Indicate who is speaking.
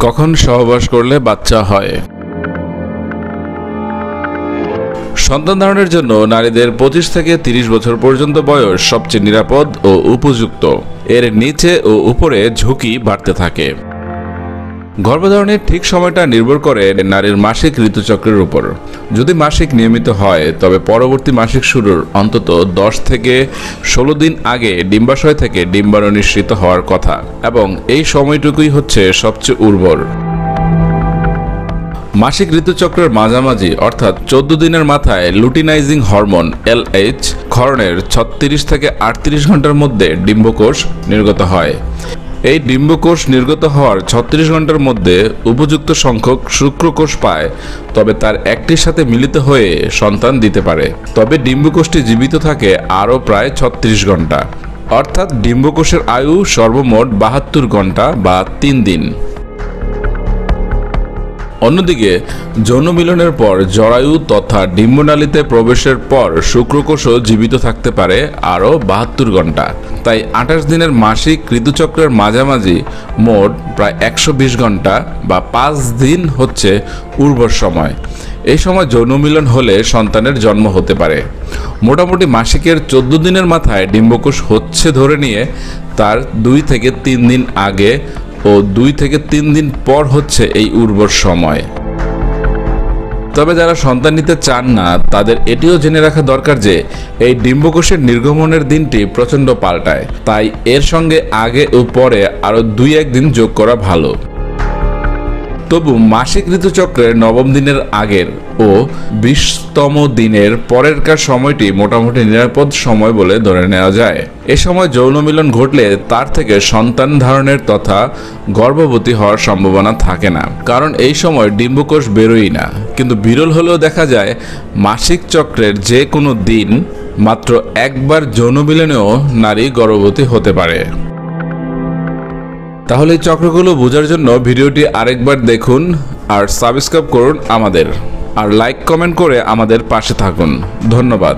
Speaker 1: কখন সহবাস করলে বাচ্চা হয়? সন্তান ধারণের জন্য নারীদের 25 থেকে 30 বছর পর্যন্ত বয়স সবচেয়ে নিরাপদ ও উপযুক্ত। এর নিচে ও উপরে ঝুঁকি বাড়তে থাকে। গর্ভধারণের ঠিক সময়টা নির্ভর করে নারীর মাসিক ঋতুচক্রের উপর। যদি মাসিক নিয়মিত হয় তবে পরবর্তী মাসিক শুরুর অন্তত 10 থেকে 16 দিন আগে ডিম্বাশয় থেকে ডিম্বাণু নিঃসৃত হওয়ার কথা, এবং এই সময়টুকুই হচ্ছে সবচেয়ে উর্বর। মাসিক ঋতুচক্রের মাঝামাঝি অর্থাৎ 14 দিনের মাথায় লুটিনাইজিং হরমোন LH ক্ষরণের 36 থেকে 38 ঘন্টার মধ্যে ডিম্বকোষ নির্গত হয়। এই ডিম্বকোষ নির্গত হওয়ার 36 ঘন্টার মধ্যে উপযুক্ত সংখ্যক শুক্রকোষ পায়, তবে তার একটির সাথে মিলিত হয়ে সন্তান দিতে পারে। তবে ডিম্বকোষটি জীবিত থাকে আরও প্রায় 36 ঘন্টা, অর্থাৎ ডিম্বকোষের আয়ু সর্বমোট 72 ঘন্টা বা 3 দিন। অন্যদিকে যৌন মিলনের পর জরায়ু তথা ডিম্বনালীতে প্রবেশের পর শুক্রকোষও জীবিত থাকতে পারে আরও 72 ঘন্টা। তাই 28 দিনের মাসিক ঋতুচক্রের মাঝামাঝি মোট প্রায় 120 ঘন্টা বা 5 দিন হচ্ছে উর্বর সময়। এই সময় যৌন মিলন হলে সন্তানের জন্ম হতে পারে। মোটামুটি মাসিকের 14 দিনের মাথায় ডিম্বকোষ হচ্ছে ধরে নিয়ে তার 2 থেকে 3 দিন আগে ও 2 থেকে 3 দিন পর হচ্ছে এই উর্বর সময়। তবে যারা সন্তান নিতে চান না তাদের এটিও জেনে রাখা দরকার যে এই ডিম্বকোষের নির্গমনের দিনটি প্রচণ্ড পাল্টায়, তাই এর সঙ্গে আগে ও পরে আরও 2-1 দিন যোগ করা ভালো। তবু মাসিক ঋতুচক্রের 9ম দিনের আগের ও 20তম দিনের পরেরকার সময়টি মোটামুটি নিরাপদ সময় বলে ধরে নেওয়া যায়। এ সময় যৌন মিলন ঘটলে তার থেকে সন্তান ধারণের তথা গর্ভবতী হওয়ার সম্ভাবনা থাকে না, কারণ এই সময় ডিম্বকোষ বেরোয় না। কিন্তু বিরল হলেও দেখা যায় মাসিক চক্রের যে কোনো দিন মাত্র একবার যৌন মিলনেও নারী গর্ভবতী হতে পারে। তাহলে এই চক্রগুলো বোঝার জন্য ভিডিওটি আরেকবার দেখুন আর সাবস্ক্রাইব করুন আমাদের, আর লাইক কমেন্ট করে আমাদের পাশে থাকুন। ধন্যবাদ।